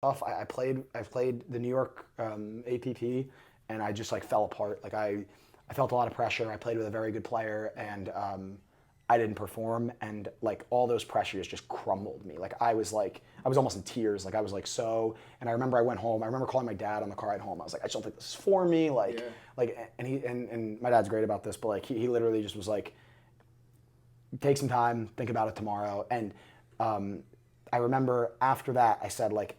Tough. I played the New York APP, and I just like fell apart. Like I felt a lot of pressure. I played with a very good player, and I didn't perform, and like all those pressures just crumbled me. Like I was almost in tears. Like I was like so. And I remember I went home. I remember calling my dad on the car ride home. I was like, I just don't think this is for me. Like and my dad's great about this, but like he literally just was like, take some time, think about it tomorrow. And I remember after that, I said like,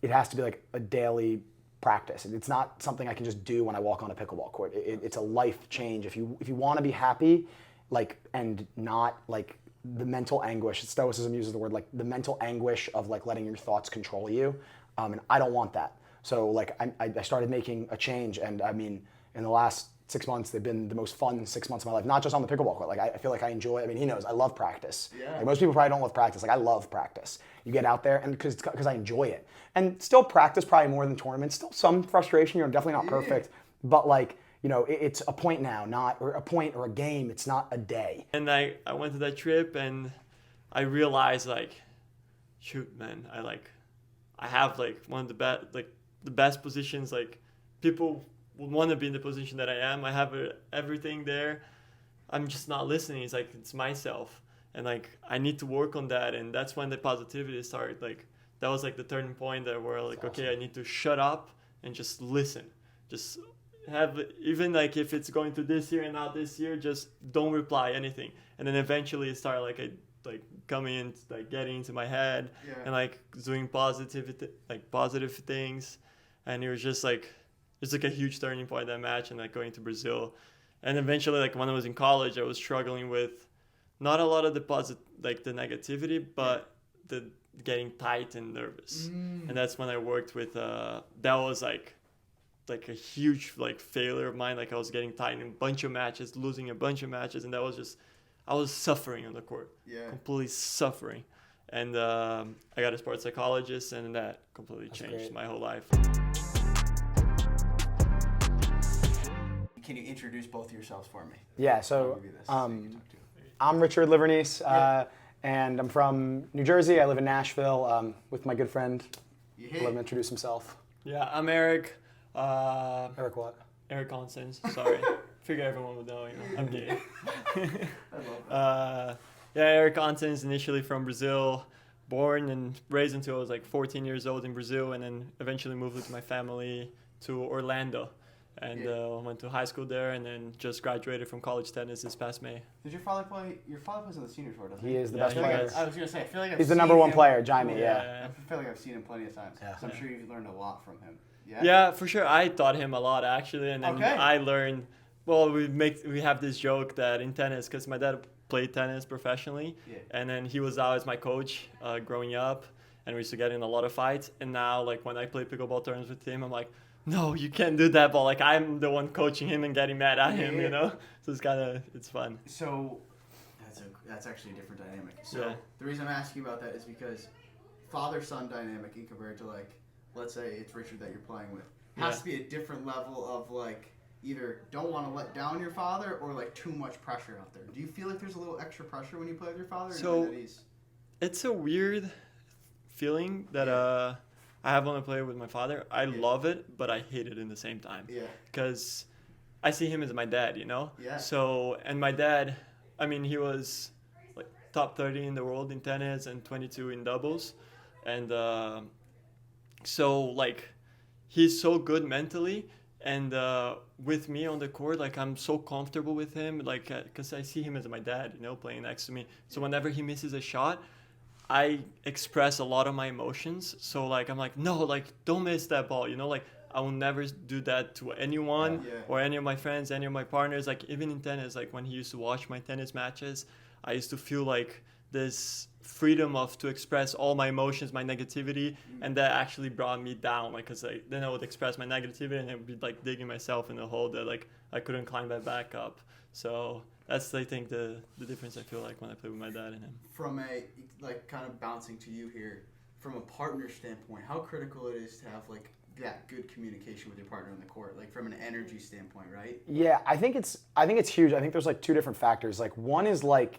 it has to be like a daily practice. It's not something I can just do when I walk on a pickleball court. It's a life change. If you want to be happy, like, and not like the mental anguish. Stoicism uses the word like the mental anguish of like letting your thoughts control you, and I don't want that. So like I started making a change, and I mean in the last 6 months they've been the most fun 6 months of my life. Not just on the pickleball court. Like I feel like I enjoy. I mean he knows I love practice. Yeah. Like, most people probably don't love practice. Like I love practice. You get out there and because I enjoy it, and still practice probably more than tournaments. Still some frustration. You're definitely not perfect, but like it's a point now, not or a point or a game. It's not a day. And I went to that trip and I realized like, shoot, man, I have like one of the best positions. Like people would want to be in the position that I am. I have everything there. I'm just not listening. It's like it's myself, and like I need to work on that. And that's when the positivity started. Like that was like the turning point that where like That's awesome. okay, I need to shut up and just listen. Just have even like if it's going to this year and not this year, just don't reply anything. And then eventually it started like coming in, like getting into my head and like doing positive things. And it was just like it's like a huge turning point, that match, and like going to Brazil. And eventually like when I was in college, I was struggling with not a lot of the the negativity, but the getting tight and nervous. And that's when I worked with that was like a huge like failure of mine. Like I was getting tight in a bunch of matches, losing a bunch of matches, and that was just I was suffering on the court, completely suffering. And I got a sports psychologist, and that completely changed my whole life. Can you introduce both of yourselves for me? Yeah, so I'm Richard Livornese, and I'm from New Jersey. I live in Nashville with my good friend. Let him introduce himself. Yeah, I'm Eric. Eric what? Eric Oncins, sorry. Figure everyone would know, I'm gay. I love that. Eric Oncins, initially from Brazil, born and raised until I was like 14 years old in Brazil, and then eventually moved with my family to Orlando. And went to high school there, and then just graduated from college tennis this past May. Did your father play? Your father plays on the senior tour, doesn't he? He is the best player. I was gonna say, I feel like he's the number one player, Jaime. I feel like I've seen him plenty of times. Yeah. So I'm sure you've learned a lot from him. Yeah. Yeah, for sure. I taught him a lot actually, and then I learned. Well, we have this joke that in tennis, because my dad played tennis professionally, and then he was always my coach growing up, and we used to get in a lot of fights. And now, like when I play pickleball tournaments with him, I'm like, no, you can't do that ball. Like I'm the one coaching him and getting mad at him, So it's fun. So that's actually a different dynamic. So the reason I'm asking about that is because father-son dynamic in compared to like, let's say it's Richard that you're playing with, has to be a different level of like either don't want to let down your father or like too much pressure out there. Do you feel like there's a little extra pressure when you play with your father? So it's a weird feeling that I have when I play with my father. I love it, but I hate it in the same time. Yeah. Because I see him as my dad, Yeah. So, and my dad, I mean, he was like top 30 in the world in tennis and 22 in doubles. And so, like, he's so good mentally. And with me on the court, like, I'm so comfortable with him, like, because I see him as my dad, playing next to me. So whenever he misses a shot, I express a lot of my emotions. So like I'm like, no, like don't miss that ball, like I will never do that to anyone or any of my friends, any of my partners. Like even in tennis, like when he used to watch my tennis matches, I used to feel like this freedom to express all my emotions, my negativity, and that actually brought me down. Like cause then I would express my negativity and I would be like digging myself in a hole that like I couldn't climb back up. So that's, I think, the difference I feel like when I play with my dad and him. From a, like, kind of bouncing to you here, from a partner standpoint, how critical it is to have, like, that good communication with your partner on the court, like, from an energy standpoint, right? Yeah, I think it's huge. I think there's, like, two different factors. Like, one is, like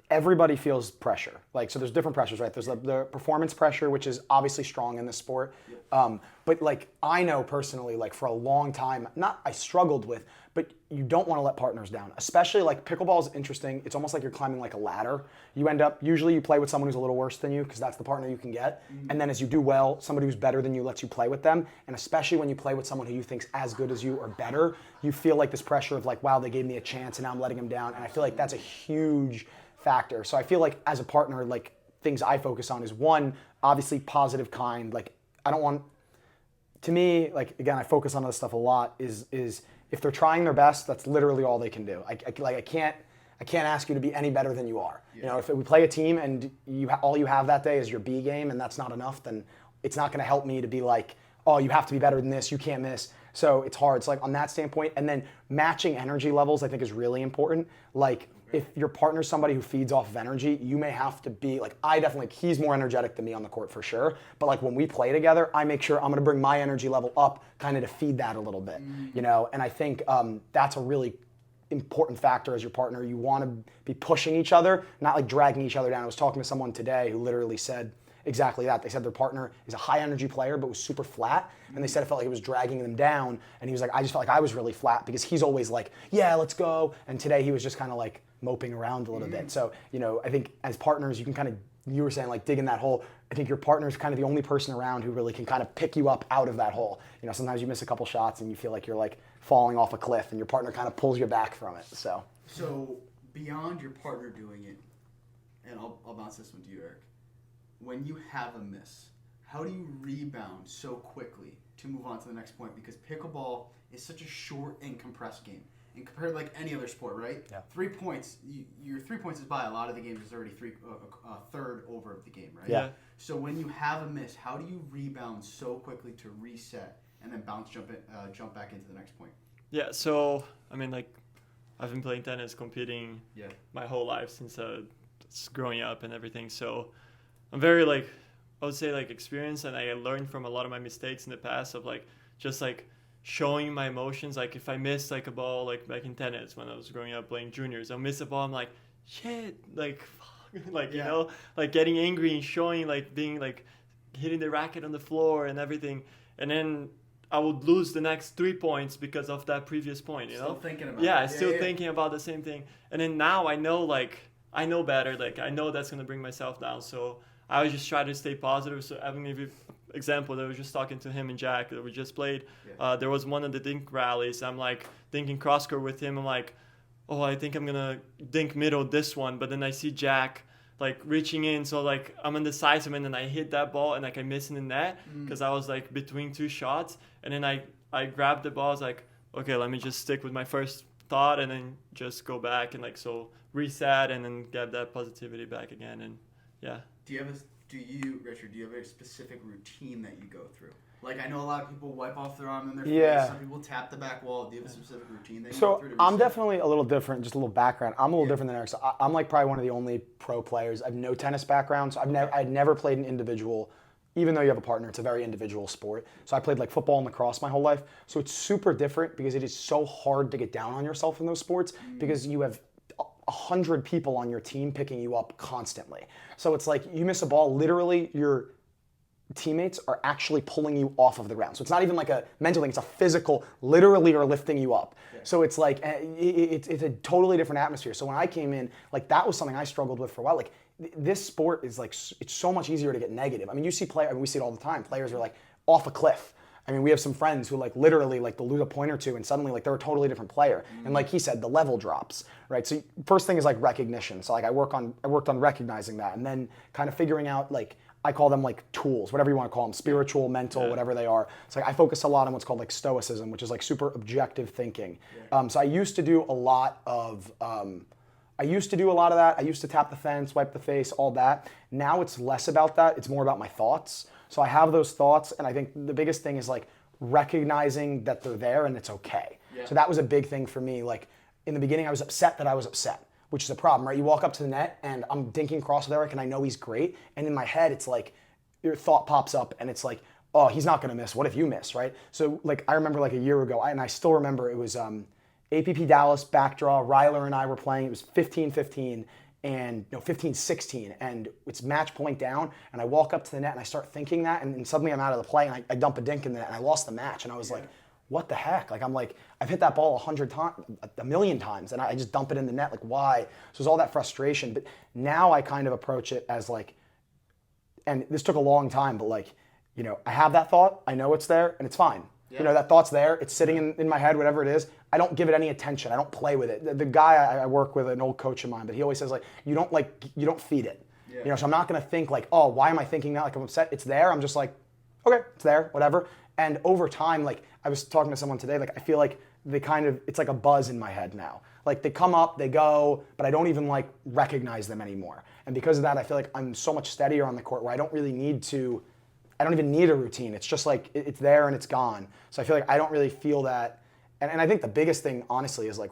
everybody feels pressure. Like, so there's different pressures, right? There's the performance pressure, which is obviously strong in this sport. But like, I know personally, like for a long time, not I struggled with, but you don't want to let partners down. Especially like pickleball is interesting. It's almost like you're climbing like a ladder. You end up, usually you play with someone who's a little worse than you because that's the partner you can get. And then as you do well, somebody who's better than you lets you play with them. And especially when you play with someone who you think's as good as you or better, you feel like this pressure of like, wow, they gave me a chance and now I'm letting them down. And I feel like that's a huge factor. So I feel like as a partner, like things I focus on is one, obviously positive kind. Like I don't want, to me, like again, I focus on this stuff a lot, is if they're trying their best, that's literally all they can do. I can't ask you to be any better than you are. You know, if we play a team and all you have that day is your B game and that's not enough, then it's not going to help me to be like, oh, you have to be better than this, you can't miss. So it's hard. It's like on that standpoint, and then matching energy levels I think is really important. Like if your partner's somebody who feeds off of energy, you may have to be like, he's more energetic than me on the court for sure. But like when we play together, I make sure I'm going to bring my energy level up kind of to feed that a little bit, you know? And I think that's a really important factor as your partner. You want to be pushing each other, not like dragging each other down. I was talking to someone today who literally said exactly that. They said their partner is a high energy player, but was super flat. And they said it felt like it was dragging them down. And he was like, I just felt like I was really flat because he's always like, yeah, let's go. And today he was just kind of like moping around a little bit. So, you know, I think as partners, you can kind of, you were saying like dig in that hole. I think your partner is kind of the only person around who really can kind of pick you up out of that hole. You know, sometimes you miss a couple shots and you feel like you're like falling off a cliff and your partner kind of pulls you back from it. So beyond your partner doing it, and I'll bounce this one to you, Eric. When you have a miss, how do you rebound so quickly to move on to the next point? Because pickleball is such a short and compressed game. And compared to like any other sport, right? Yeah. 3 points, your 3 points is by a lot of the games is already third over of the game, right? Yeah. So when you have a miss, how do you rebound so quickly to reset and then jump back into the next point? Yeah. So I mean, like, I've been playing tennis, competing my whole life since growing up and everything. So I'm very like, I would say like experienced, and I learned from a lot of my mistakes in the past of like just like showing my emotions. Like if I miss like a ball, like back in tennis when I was growing up playing juniors, I'll miss a ball, I'm like, shit, like fuck, like, you know, like getting angry and showing like being like hitting the racket on the floor and everything. And then I would lose the next 3 points because of that previous point, you know? Still thinking about it. Still thinking about the same thing. And then now I know, like, I know better. Like, I know that's going to bring myself down. So I always just try to stay positive. So having an example, I was just talking to him and Jack that we just played. There was one of the dink rallies. I'm, like, thinking cross-court with him. I'm like, oh, I think I'm going to dink middle this one. But then I see Jack, like, reaching in. So, like, I'm indecisive, and then I hit that ball, and, like, I miss in the net because I was, like, between two shots. And then I grabbed the ball. I was like, okay, let me just stick with my first thought and then just go back and, like, so reset and then get that positivity back again. And, yeah. Richard, do you have a specific routine that you go through? Like, I know a lot of people wipe off their arm and their face. Some people tap the back wall. Do you have a specific routine that you go through to reset? I'm definitely a little different, just a little background. I'm a little different than Eric. So I'm like probably one of the only pro players. I have no tennis background, so I'd never played an individual. Even though you have a partner, it's a very individual sport. So I played like football and lacrosse my whole life. So it's super different because it is so hard to get down on yourself in those sports because you have 100 people on your team picking you up constantly. So it's like you miss a ball, literally your teammates are actually pulling you off of the ground. So it's not even like a mental thing, it's a physical, literally are lifting you up. Yeah. So it's like, it's a totally different atmosphere. So when I came in, like that was something I struggled with for a while. Like this sport is like, it's so much easier to get negative. I mean, you see we see it all the time. Players are like off a cliff. I mean, we have some friends who like literally like they'll lose a point or two and suddenly like they're a totally different player. And like he said, the level drops, right? So first thing is like recognition. So like I worked on recognizing that and then kind of figuring out like, I call them like tools, whatever you want to call them, spiritual, mental, whatever they are. It's like I focus a lot on what's called like Stoicism, which is like super objective thinking. So I used to do a lot of that. I used to tap the fence, wipe the face, all that. Now it's less about that. It's more about my thoughts. So I have those thoughts, and I think the biggest thing is like recognizing that they're there and it's okay. Yeah. So that was a big thing for me. Like in the beginning, I was upset that I was upset, which is a problem, right? You walk up to the net and I'm dinking cross with Eric and I know he's great. And in my head, it's like your thought pops up and it's like, oh, he's not gonna miss. What if you miss, right? So like I remember like a year ago, and I still remember it was APP Dallas backdraw. Ryler and I were playing. It was 15-15. and 15-16, and it's match point down, and I walk up to the net and I start thinking that, and suddenly I'm out of the play, and I dump a dink in the net, and I lost the match, and I was like, what the heck? Like, I'm like, I've hit that ball 100 times, a million times, and I just dump it in the net. Like, why? So there's all that frustration. But now I kind of approach it as like, and this took a long time, but like, I have that thought, I know it's there, and it's fine. Yeah. That thought's there, it's sitting in my head, whatever it is. I don't give it any attention. I don't play with it. The guy I work with, an old coach of mine, but he always says like, you don't feed it. Yeah. So I'm not gonna think like, oh, why am I thinking that? Like, I'm upset. It's there. I'm just like, okay, it's there, whatever. And over time, like I was talking to someone today, like I feel like it's like a buzz in my head now. Like they come up, they go, but I don't even like recognize them anymore. And because of that, I feel like I'm so much steadier on the court where I don't even need a routine. It's just like, it's there and it's gone. So I feel like I don't really feel that. And I think the biggest thing, honestly, is like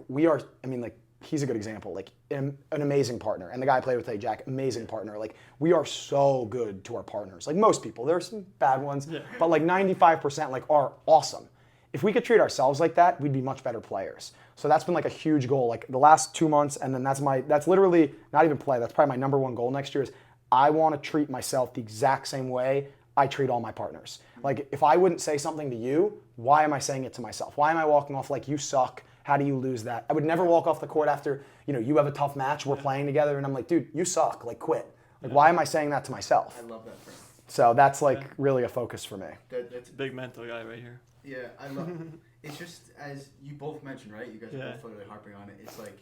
he's a good example, like an amazing partner. And the guy I played with today, Jack, amazing partner. Like we are so good to our partners. Like most people, there are some bad ones, but like 95% like are awesome. If we could treat ourselves like that, we'd be much better players. So that's been like a huge goal. Like the last 2 months, and then that's literally not even play. That's probably my number one goal next year is I want to treat myself the exact same way I treat all my partners. Like if I wouldn't say something to you, why am I saying it to myself? Why am I walking off like you suck? How do you lose that? I would never walk off the court after, you have a tough match, we're playing together, and I'm like, dude, you suck, like quit. Like why am I saying that to myself? I love that frame. So that's like really a focus for me. That's a big mental guy right here. Yeah, I love it. It's just, as you both mentioned, right? You guys are both literally harping on it. It's like,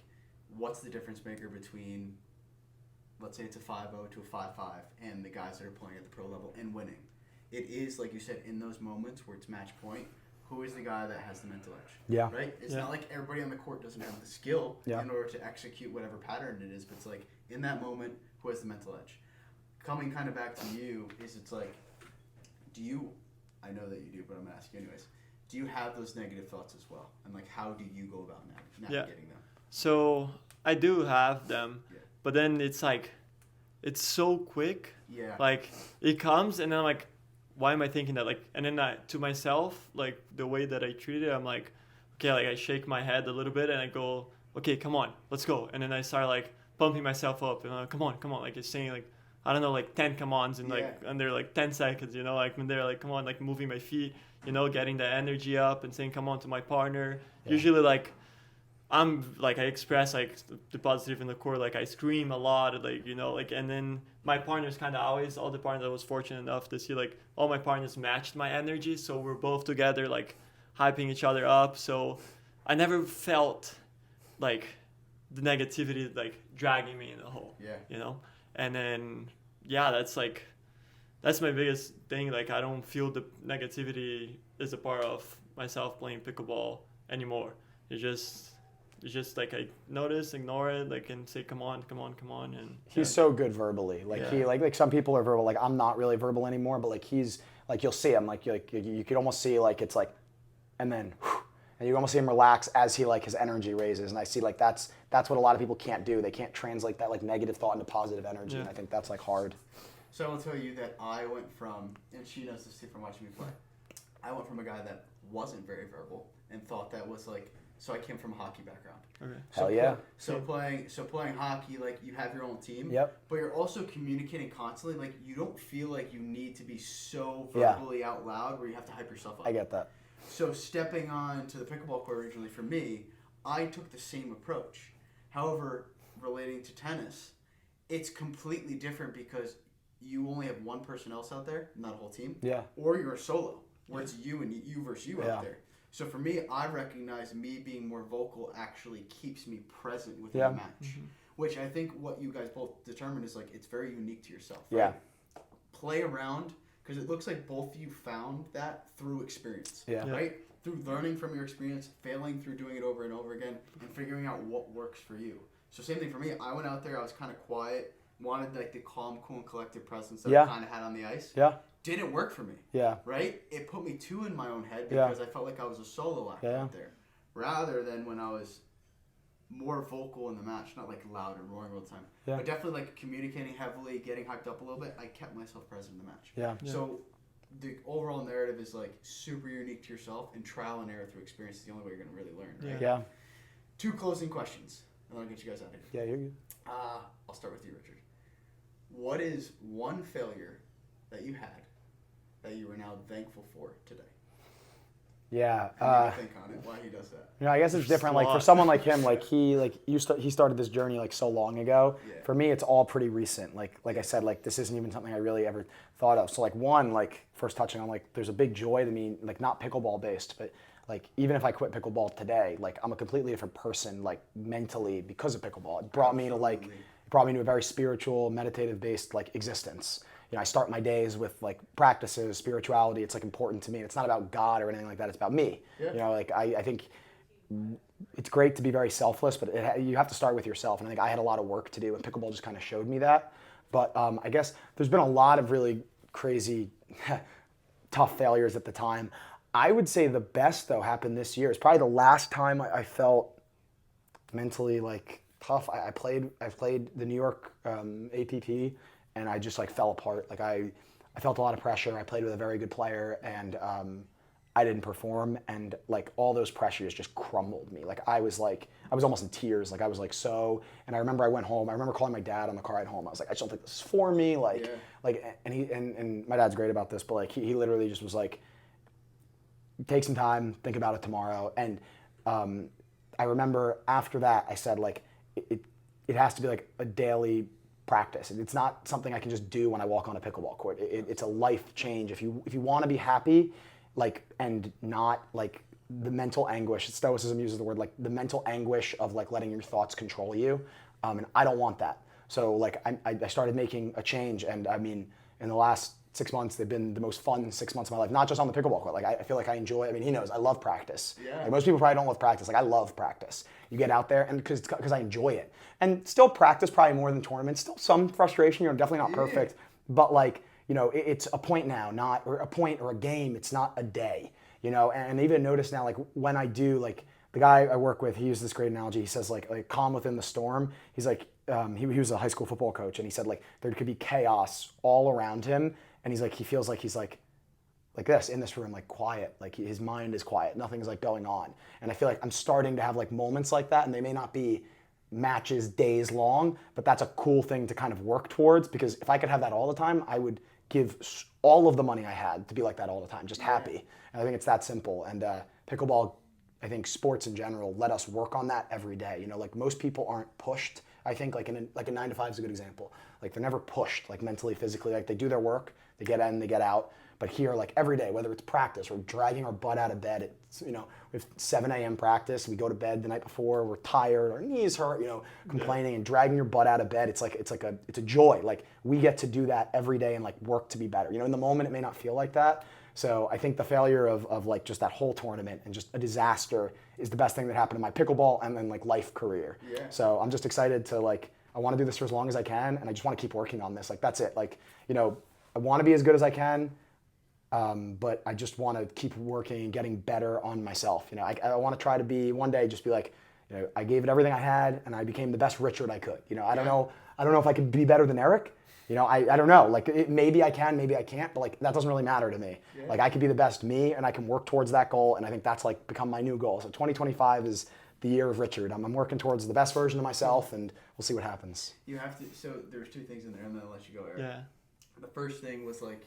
what's the difference maker between, let's say it's a 5-0 to a 5-5, and the guys that are playing at the pro level and winning? It is, like you said, in those moments where it's match point, who is the guy that has the mental edge? Yeah. Right? It's not like everybody on the court doesn't have the skill in order to execute whatever pattern it is, but it's like, in that moment, who has the mental edge? Coming kind of back to you, it's like, I know that you do, but I'm going to ask you anyways, do you have those negative thoughts as well? And like, how do you go about navigating them? So I do have them, but then it's like, it's so quick. Yeah. Like it comes and then I'm like, why am I thinking that? Like, and then to myself, like the way that I treat it, I'm like, okay, like I shake my head a little bit and I go, okay, come on, let's go. And then I start like pumping myself up and I'm like, come on. Like it's saying like, I don't know, like 10 come-ons in like under like 10 seconds, like when they're like, come on, like moving my feet, getting the energy up and saying, come on to my partner. Yeah. Usually like, I'm like, I express like the positive in the court, like I scream a lot, like, like, and then my partners kind of always, all the partners I was fortunate enough to see, like all my partners matched my energy. So we're both together, like hyping each other up. So I never felt like the negativity, like dragging me in the hole, and then, that's my biggest thing. Like, I don't feel the negativity is a part of myself playing pickleball anymore. It's just like I notice, ignore it, like, and say, come on, and he's so good verbally. Like he like some people are verbal. Like I'm not really verbal anymore, but like he's like you'll see him like you could almost see like it's like, and then. And you almost see him relax as he like his energy raises, and I see like that's what a lot of people can't do. They can't translate that like negative thought into positive energy, and I think that's like hard. So I will tell you that I went from, and she knows this too from watching me play, I went from a guy that wasn't very verbal and thought that was like, so I came from a hockey background. Okay. So hell yeah. Playing hockey, like you have your own team, but you're also communicating constantly. Like you don't feel like you need to be so verbally out loud where you have to hype yourself up. I get that. So stepping on to the pickleball court originally for me, I took the same approach. However, relating to tennis, it's completely different because you only have one person else out there, not a whole team. Yeah. Or you're a solo, where it's you and you versus you out there. So for me, I recognize me being more vocal actually keeps me present within the match, which I think what you guys both determined is like it's very unique to yourself. Right? Yeah. Play around. Because it looks like both of you found that through experience, right? Through learning from your experience, failing through doing it over and over again, and figuring out what works for you. So same thing for me. I went out there, I was kind of quiet, wanted like the calm, cool, and collective presence that I kind of had on the ice. Yeah. Didn't work for me. Yeah. Right? It put me too in my own head because I felt like I was a solo actor out there. Rather than when I was more vocal in the match, not like loud and roaring all the time, but definitely like communicating heavily, getting hyped up a little bit. I kept myself present in the match. Yeah. So the overall narrative is like super unique to yourself, and trial and error through experience is the only way you're going to really learn. Right? Yeah. 2 closing questions. and I'll get you guys out of here. Yeah, you're good. I'll start with you, Richard. What is one failure that you had that you are now thankful for today? Yeah. Think on it. Why he does that? You know, I guess it's different. Like for someone like him, like he started this journey like so long ago. Yeah. For me, it's all pretty recent. Like I said, like this isn't even something I really ever thought of. So like first touching on like there's a big joy to me, like not pickleball based, but like even if I quit pickleball today, like I'm a completely different person, like mentally because of pickleball. It brought me to a very spiritual, meditative based like existence. You know, I start my days with like practices, spirituality. It's like important to me. It's not about God or anything like that. It's about me. Yeah. You know, like I think it's great to be very selfless, but you have to start with yourself. And I think I had a lot of work to do, and pickleball just kind of showed me that. But I guess there's been a lot of really crazy, tough failures at the time. I would say the best though happened this year. It's probably the last time I felt mentally like tough. I played the New York APP. And I just like fell apart. Like I felt a lot of pressure. I played with a very good player, and I didn't perform. And like all those pressures just crumbled me. Like I was almost in tears. Like I was like so. And I remember I went home. I remember calling my dad on the car ride home. I was like, I just don't think this is for me. And my dad's great about this, but like he literally just was like, take some time, think about it tomorrow. And I remember after that, I said like it has to be like a daily practice. It's not something I can just do when I walk on a pickleball court. It's a life change. If you want to be happy, like, and not like the mental anguish, Stoicism uses the word like the mental anguish of like letting your thoughts control you. And I don't want that. So like I started making a change, and I mean, in the last 6 months, they've been the most fun 6 months of my life, not just on the pickleball court. Like I feel like I enjoy, I mean, he knows, I love practice. Yeah. Like, most people probably don't love practice. Like I love practice. You get out there, and because I enjoy it. And still practice probably more than tournaments, still some frustration, you're definitely not perfect. But like, you know, it's a point now, not or a point or a game, it's not a day. You know, and I even notice now, like when I do, like the guy I work with, he used this great analogy. He says like calm within the storm. He's like, he was a high school football coach, and he said like there could be chaos all around him. And he's like, he feels like he's like this in this room, like quiet, like his mind is quiet, nothing's like going on. And I feel like I'm starting to have like moments like that, and they may not be matches days long, but that's a cool thing to kind of work towards, because if I could have that all the time, I would give all of the money I had to be like that all the time, just happy. And I think it's that simple. And pickleball, I think sports in general, let us work on that every day. You know, like most people aren't pushed. I think like a 9 to 5 is a good example. Like they're never pushed, like mentally, physically. Like they do their work, they get in, they get out. But here, like every day, whether it's practice or dragging our butt out of bed, it's, you know, we have 7 a.m. practice, we go to bed the night before, we're tired, our knees hurt, you know, complaining and dragging your butt out of bed. It's a joy. Like we get to do that every day and like work to be better. You know, in the moment it may not feel like that. So I think the failure of like just that whole tournament and just a disaster is the best thing that happened in my pickleball and then like life career. Yeah. So I'm just excited to like, I want to do this for as long as I can, and I just want to keep working on this. Like that's it. Like, you know, I want to be as good as I can. But I just want to keep working and getting better on myself. You know, I want to try to be one day, just be like, you know, I gave it everything I had, and I became the best Richard I could. You know, I don't know if I could be better than Eric. You know, I don't know. Like maybe I can, maybe I can't, but like that doesn't really matter to me. Yeah. Like I could be the best me, and I can work towards that goal. And I think that's like become my new goal. So 2025 is the year of Richard. I'm working towards the best version of myself, and we'll see what happens. You have to. So there's 2 things in there, and then I'll let you go, Eric. Yeah. The first thing was like,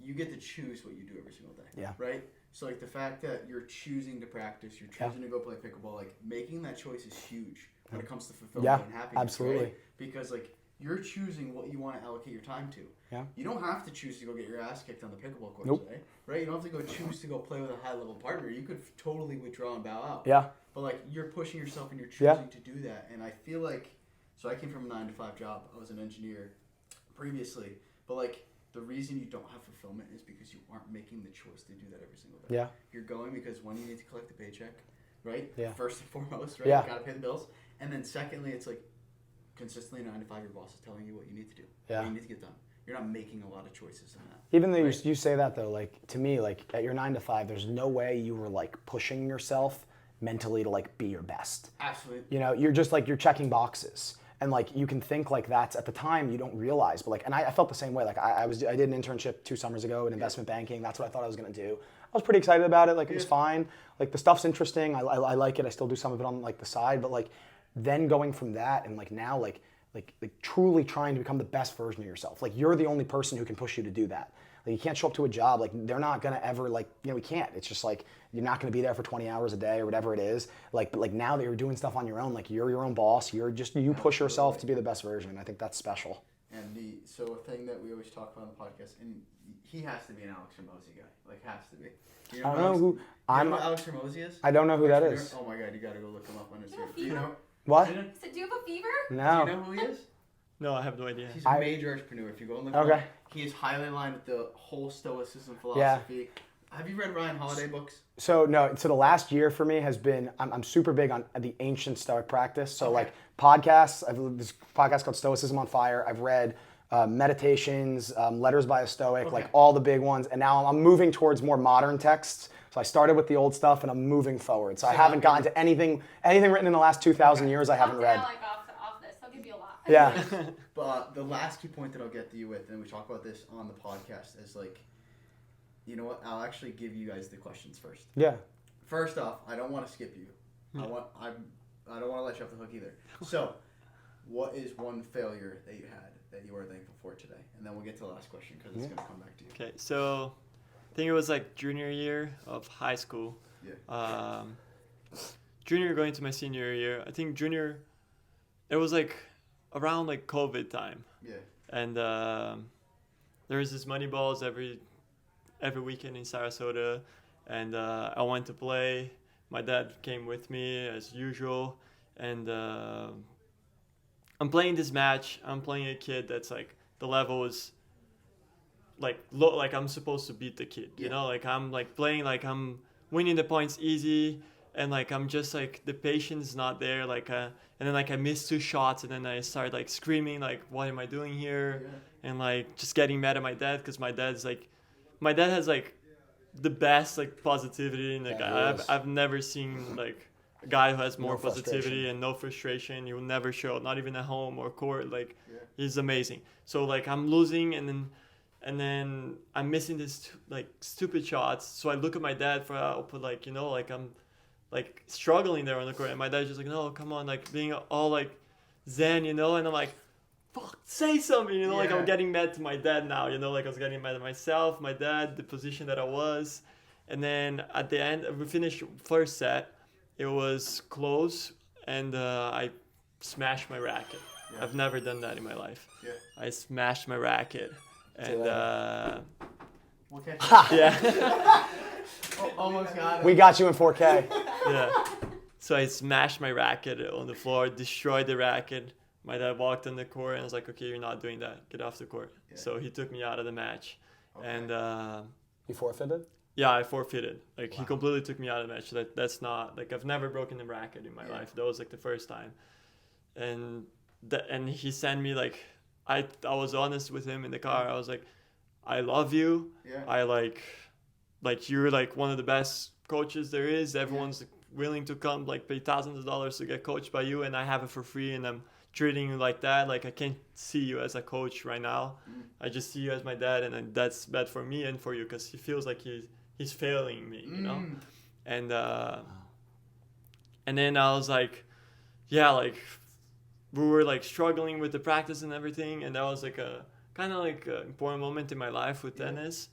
you get to choose what you do every single day. Yeah. Right? So like the fact that you're choosing to practice, you're choosing to go play pickleball, like making that choice is huge when it comes to fulfillment and happiness. Absolutely. Right? Because like you're choosing what you want to allocate your time to. Yeah. You don't have to choose to go get your ass kicked on the pickleball court Nope. today. Right? You don't have to go choose to go play with a high level partner. You could totally withdraw and bow out. Yeah. But like you're pushing yourself and you're choosing to do that. And I feel like, so I came from a 9 to 5 job. I was an engineer previously. But like, the reason you don't have fulfillment is because you aren't making the choice to do that every single day. Yeah. You're going because one, you need to collect a paycheck, right? Yeah. First and foremost, right? Yeah. You gotta pay the bills. And then secondly, it's like consistently 9 to 5, your boss is telling you what you need to do. Yeah. What you need to get done. You're not making a lot of choices in that. Even though you say that though, like to me, like at your 9 to 5, there's no way you were like pushing yourself mentally to like be your best. Absolutely. You know, you're just like, you're checking boxes. And like you can think like that's at the time you don't realize, but like, and I felt the same way. Like I did an internship 2 summers ago in investment banking. That's what I thought I was gonna do. I was pretty excited about it. Like it was fine. Like the stuff's interesting. I like it. I still do some of it on like the side, but like then going from that and like now like truly trying to become the best version of yourself. Like you're the only person who can push you to do that. Like you can't show up to a job, like they're not gonna ever like, we can't. It's just like you're not gonna be there for 20 hours a day or whatever it is. But now that you're doing stuff on your own, like you're your own boss, you push yourself to be the best version. And I think that's special. And so a thing that we always talk about on the podcast, and he has to be an Alex Hormozi guy, like has to be. You know I don't know who Alex Hormozi is? I don't know who that is. Oh my god, you gotta go look him up on Instagram. Do you know? What? So do you have a fever? No. Do you know who he is? No, I have no idea. He's a major entrepreneur. If you go and look him up, he is highly aligned with the whole Stoicism philosophy. Yeah. Have you read Ryan Holiday books? So the last year for me has been, I'm super big on the ancient Stoic practice. So like podcasts, I've this podcast called Stoicism on Fire. I've read meditations, letters by a Stoic, like all the big ones. And now I'm moving towards more modern texts. So I started with the old stuff and I'm moving forward. So I haven't gotten to anything written in the last 2,000 years I haven't read. Like off this, I'll give you a lot. Yeah. But the last key point that I'll get to you with, and we talk about this on the podcast, is like, you know what? I'll actually give you guys the questions first. Yeah. First off, I don't want to skip you. I don't want to let you off the hook either. So, what is one failure that you had that you are thankful for today? And then we'll get to the last question because it's going to come back to you. Okay, so I think it was like junior year of high school. Yeah. Junior going to my senior year. I think junior, it was like around like COVID time. Yeah. And there was this money balls every weekend in Sarasota, and I went to play. My dad came with me as usual, and I'm playing this match. I'm playing a kid that's like the level is like low, like I'm supposed to beat the kid, you know, like I'm like playing like I'm winning the points easy, and like I'm just like the patience is not there, like and then like I missed 2 shots, and then I started like screaming like what am I doing here, and like just getting mad at my dad because my dad has like the best like positivity, and like I've never seen like a guy who has more positivity and no frustration. He will never show, not even at home or court. Like he's amazing. So like I'm losing, and then I'm missing this like stupid shots. So I look at my dad for help, like, you know, like I'm like struggling there on the court, and my dad's just like, no, come on, like being all like zen, you know, and I'm like, fuck, say something, you know, like I'm getting mad to my dad now, you know, like I was getting mad at myself, my dad, the position that I was. And then at the end, we finished first set, it was close, and I smashed my racket. I've never done that in my life. I smashed my racket, and almost got it. We got you in 4K. Yeah. So I smashed my racket on the floor, destroyed the racket. My dad walked on the court and was like, okay, you're not doing that. Get off the court. Yeah. So he took me out of the match. Okay. And you forfeited? Yeah, I forfeited. Like he completely took me out of the match. That's not like I've never broken the racket in my life. That was like the first time. And he sent me like I was honest with him in the car. I was like, I love you. Yeah. I like you're like one of the best coaches there is. Everyone's willing to come like pay thousands of dollars to get coached by you, and I have it for free, and I'm treating you like that. Like I can't see you as a coach right now. I just see you as my dad, and that's bad for me and for you because he feels like he's failing me, you know. And then I was like, like we were like struggling with the practice and everything, and that was like a kind of like an important moment in my life with tennis.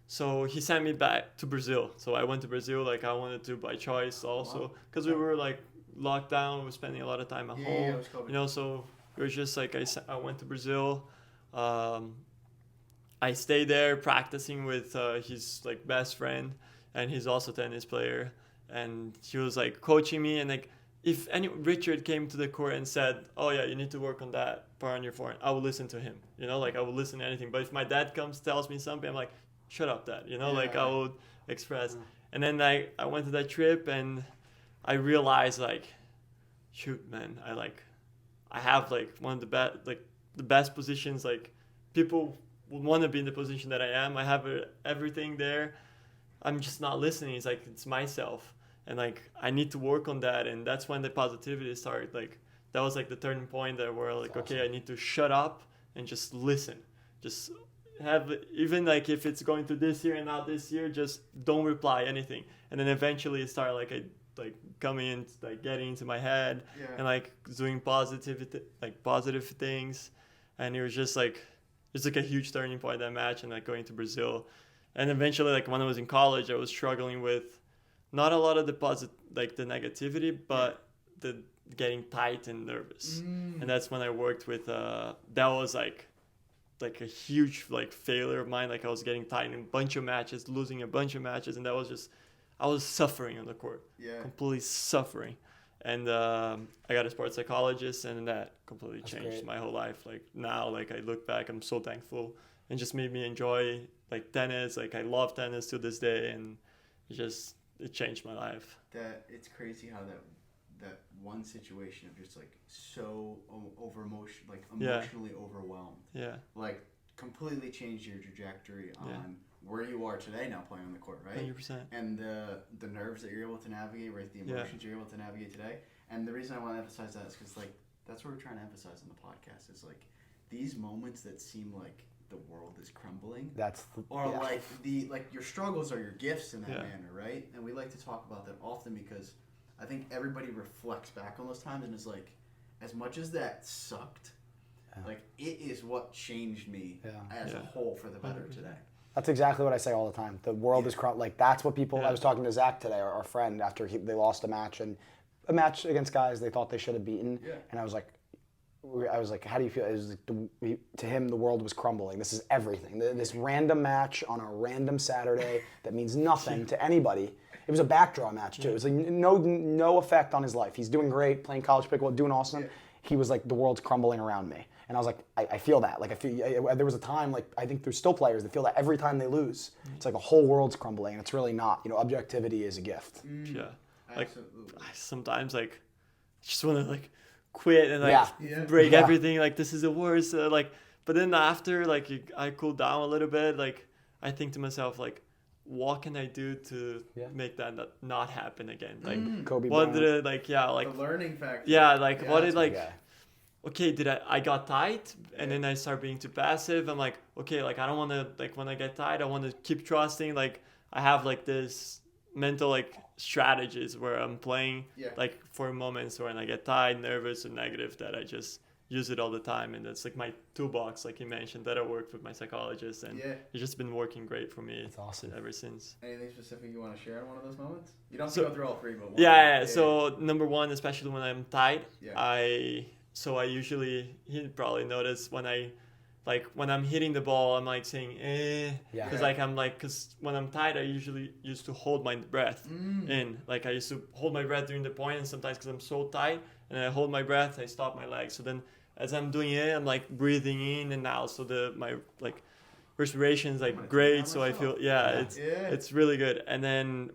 So he sent me back to Brazil. So I went to Brazil, like I wanted to by choice also, because we were like locked down. We were spending a lot of time at home, you know. So it was just like I went to Brazil. I stayed there practicing with his like best friend, and he's also a tennis player. And he was like coaching me, and like if Richard came to the court and said, "Oh yeah, you need to work on that part on your forehand," I would listen to him. You know, like I would listen to anything. But if my dad tells me something, I'm like, shut up, Dad. You know, like I would express. And then I went to that trip, and I realized like, shoot, man, I have like one of the best positions. Like people would want to be in the position that I am. I have everything there. I'm just not listening. It's like it's myself, and like I need to work on that. And that's when the positivity started. Like that was like the turning point that where like okay, I need to shut up and just listen. Just have, even like if it's going to this year and not this year, just don't reply anything. And then eventually it started like like coming in, like getting into my head and like doing positive things, and it was just like a huge turning point, that match, and like going to Brazil. And eventually, like when I was in college, I was struggling with not a lot of the the negativity, but the getting tight and nervous. And that's when I worked with that was like a huge like failure of mine. Like I was getting tight in a bunch of matches, losing a bunch of matches, and that was just, I was suffering on the court, completely suffering. And I got a sports psychologist, and that completely changed my whole life. Like now, like I look back, I'm so thankful, and just made me enjoy like tennis. Like I love tennis to this day, and it changed my life. That it's crazy how that one situation of just like so emotionally overwhelmed. Yeah. Like completely changed your trajectory on where you are today now playing on the court, right? 100%. And the nerves that you're able to navigate, right? The emotions you're able to navigate today. And the reason I want to emphasize that is because like that's what we're trying to emphasize on the podcast is like these moments that seem like the world is crumbling. Like your struggles are your gifts in that manner, right? And we like to talk about that often because I think everybody reflects back on those times and is like, as much as that sucked, like it is what changed me as a whole for the better 100%. today. That's exactly what I say all the time. The world is like that's what people. I was talking to Zach today, our friend, after they lost a match against guys they thought they should have beaten, and I was like, how do you feel? It was like to him, the world was crumbling. This is everything. This random match on a random Saturday that means nothing to anybody. It was a backdraw match too. It was like no effect on his life. He's doing great, playing college pickleball, doing awesome. Yeah. He was like, the world's crumbling around me, and I was like, I feel that. Like there was a time, like I think there's still players that feel that every time they lose, it's like the whole world's crumbling, and it's really not. Objectivity is a gift. Yeah, like I sometimes like just want to like quit and like break everything. Like this is the worst. But then after I cool down a little bit. Like I think to myself like, what can I do to make that not happen again? Like Kobe what Bryant. did it the learning factor. What did okay, did I got tight and then I start being too passive. I'm like, okay, like I don't want to, like when I get tight, I want to keep trusting. Like I have like this mental like strategies where I'm playing like for moments when I get tired, nervous, and negative, that I just use it all the time. And that's like my toolbox, like you mentioned, that I worked with my psychologist, and it's just been working great for me. It's awesome. Ever since. Anything specific you want to share on one of those moments? You don't have to go through all three, but one. So number one, especially when I'm tight, I usually, you probably notice when I'm hitting the ball, I'm like saying, because when I'm tight, I usually used to hold my breath in. Like I used to hold my breath during the point, and sometimes because I'm so tight, and I hold my breath, I stop my legs. So then as I'm doing it, I'm like breathing in and out. So my like respiration is like great. So I feel, it's really good. And then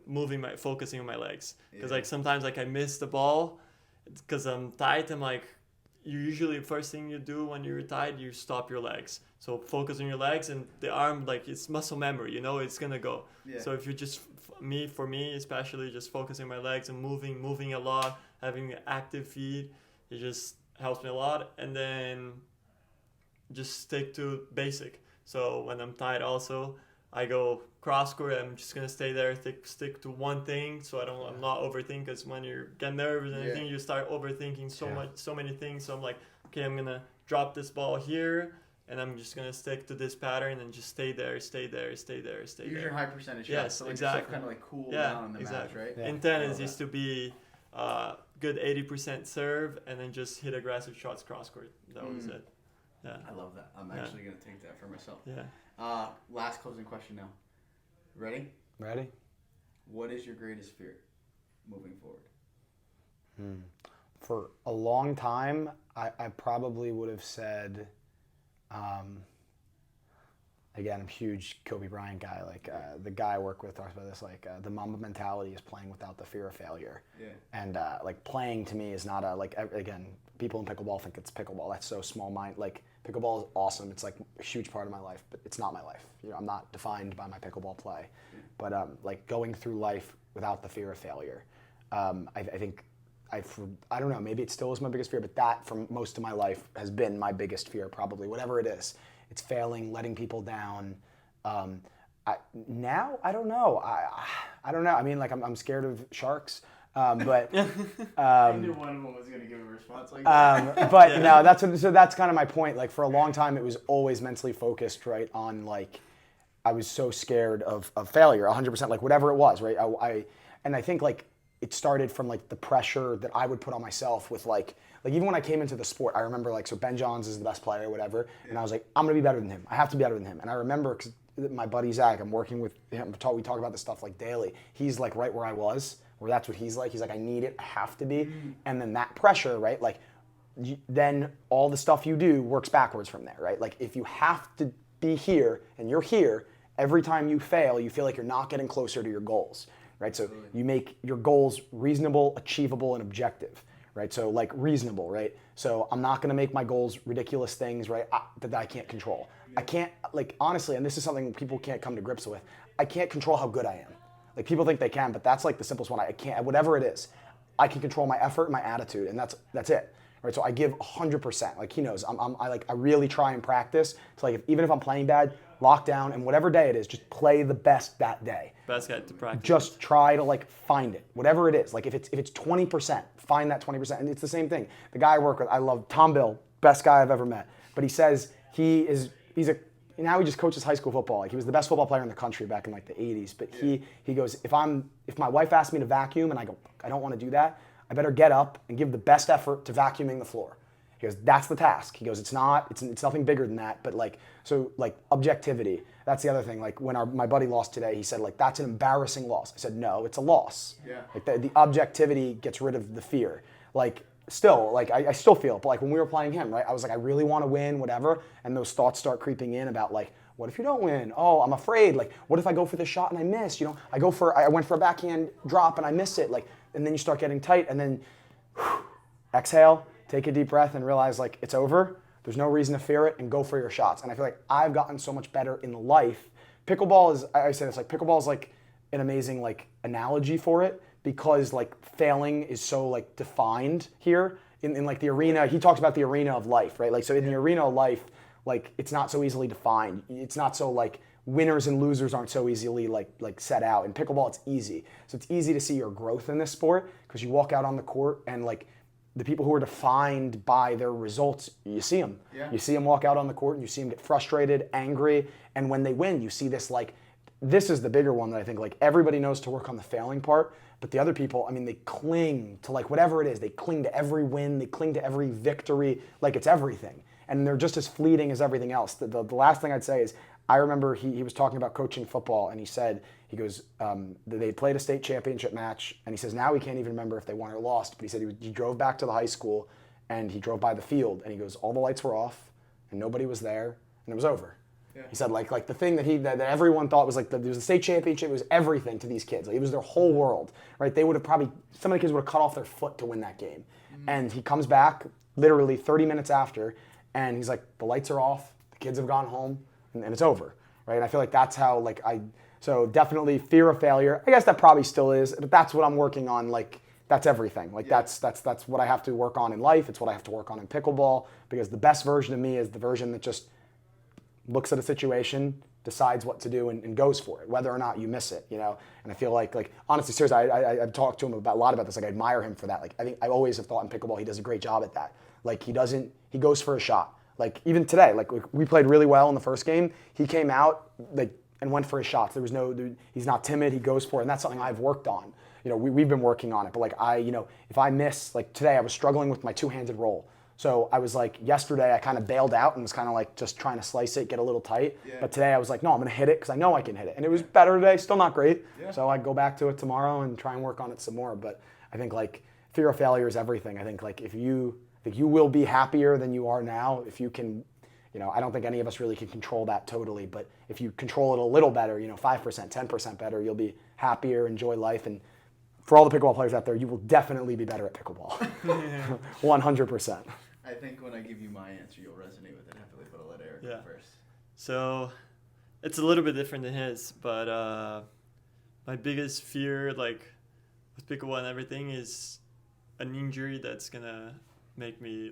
focusing on my legs. Because like sometimes like I miss the ball because I'm tight. I'm like, usually the first thing you do when you're tight, you stop your legs. So focus on your legs, and the arm, like it's muscle memory, it's gonna go. So if you just, for me especially, just focusing on my legs and moving a lot, having active feet, it just helps me a lot. And then just stick to basic. So when I'm tight also, I go cross court. I'm just gonna stay there, stick to one thing, so I'm not overthinking. Because when you get nervous and anything, you start overthinking so many things. So I'm like, okay, I'm gonna drop this ball here, and I'm just gonna stick to this pattern and just stay there. Use your high percentage shots. Yes, so like exactly. Kind of like cool down in the match, right? In tennis, used to be good 80% serve, and then just hit aggressive shots cross court. That was it. Yeah. I love that. I'm actually gonna take that for myself. Yeah. Last closing question now. Ready? What is your greatest fear moving forward? For a long time, I probably would have said, again, I'm a huge Kobe Bryant guy. Like the guy I work with talks about this. Like the Mamba mentality is playing without the fear of failure. Yeah. And like playing to me is not again, people in pickleball think it's pickleball. That's so small mind. Like pickleball is awesome. It's like a huge part of my life, but it's not my life. I'm not defined by my pickleball play. But like going through life without the fear of failure. I think I don't know, maybe it still is my biggest fear, but that for most of my life has been my biggest fear, probably, whatever it is. It's failing, letting people down. Now, I don't know. I don't know. I mean, like I'm scared of sharks. But I knew one of them was going to give a response like that. but no, that's kind of my point. Like for a long time, it was always mentally focused, right? On like, I was so scared of failure, 100%, like whatever it was, right? And I think like it started from like the pressure that I would put on myself with like even when I came into the sport, I remember like, so Ben Johns is the best player, whatever, and I was like, I'm gonna be better than him. I have to be better than him. And I remember because my buddy Zach, I'm working with him. We talk about this stuff like daily. He's like right where I was, where that's what he's like. He's like, I need it, I have to be. And then that pressure, right? Like, then all the stuff you do works backwards from there, right? Like if you have to be here and you're here, every time you fail, you feel like you're not getting closer to your goals, right? So you make your goals reasonable, achievable, and objective, right? So like reasonable, right? So I'm not gonna make my goals ridiculous things, right? That I can't control. I can't, like honestly, and this is something people can't come to grips with, I can't control how good I am. Like people think they can, but that's like the simplest one. I can't, whatever it is, I can control my effort and my attitude, and that's it. Right, so I give 100%. Like he knows, I really try and practice to like even if I'm playing bad, lock down, and whatever day it is, just play the best that day. Best guy to practice. Just try to like find it, whatever it is. Like if it's 20%, find that 20%. And it's the same thing. The guy I work with, I love Tom Bill, best guy I've ever met. But he says now he just coaches high school football. Like he was the best football player in the country back in like the 80s. But he goes, if my wife asks me to vacuum and I go, I don't want to do that, I better get up and give the best effort to vacuuming the floor. He goes, that's the task. He goes, it's nothing bigger than that. But like, so like objectivity, that's the other thing. Like when my buddy lost today, he said like, that's an embarrassing loss. I said, no, it's a loss. Yeah. Like the objectivity gets rid of the fear. Like still, like I still feel, but like when we were playing him, right? I was like, I really want to win, whatever. And those thoughts start creeping in about like, what if you don't win? Oh, I'm afraid. Like, what if I go for the shot and I miss? You know, I went for a backhand drop and I miss it. Like, and then you start getting tight and then exhale, take a deep breath and realize like it's over. There's no reason to fear it and go for your shots. And I feel like I've gotten so much better in life. Pickleball is, I say this, like pickleball is like an amazing like analogy for it because like failing is so like defined here in like the arena. He talks about the arena of life, right? Like, so in the arena of life, like it's not so easily defined. It's not so like winners and losers aren't so easily like set out. In pickleball, it's easy. So it's easy to see your growth in this sport because you walk out on the court and like the people who are defined by their results, you see them. Yeah. You see them walk out on the court and you see them get frustrated, angry, and when they win, you see this like, this is the bigger one that I think like everybody knows to work on the failing part, but the other people, I mean, they cling to like whatever it is. They cling to every win. They cling to every victory like it's everything. And they're just as fleeting as everything else. The last thing I'd say is, I remember he was talking about coaching football, and he goes, they played a state championship match, and he says now he can't even remember if they won or lost, but he said he drove back to the high school, and he drove by the field, and he goes, all the lights were off, and nobody was there, and it was over. Yeah. He said like the thing that everyone thought was like there was a state championship, it was everything to these kids. Like, it was their whole world, right? They would have probably, some of the kids would have cut off their foot to win that game. Mm-hmm. And he comes back literally 30 minutes after, and he's like, the lights are off, the kids have gone home, and it's over, right? And I feel like that's how so definitely fear of failure. I guess that probably still is, but that's what I'm working on. Like that's everything. Like that's what I have to work on in life. It's what I have to work on in pickleball, because the best version of me is the version that just looks at a situation, decides what to do, and goes for it, whether or not you miss it, you know? And I feel like honestly, seriously, I've talked to him a lot about this. Like I admire him for that. Like I think I always have thought in pickleball, he does a great job at that. Like he goes for a shot. Like even today, like we played really well in the first game. He came out and went for his shots. He's not timid. He goes for it, and that's something I've worked on. You know, we've been working on it. But like if I miss, like today, I was struggling with my two-handed roll. So I was like, yesterday I kind of bailed out and was kind of like just trying to slice it, get a little tight. Yeah. But today I was like, no, I'm gonna hit it because I know I can hit it. And it was better today, still not great. Yeah. So I go back to it tomorrow and try and work on it some more. But I think like fear of failure is everything. I think like if you will be happier than you are now if you can, I don't think any of us really can control that totally, but if you control it a little better, 5%, 10% better, you'll be happier, enjoy life. And for all the pickleball players out there, you will definitely be better at pickleball. 100%. I think when I give you my answer, you'll resonate with it heavily, but I'll let Eric go first. So it's a little bit different than his, but my biggest fear, like with pickleball and everything, is an injury that's gonna make me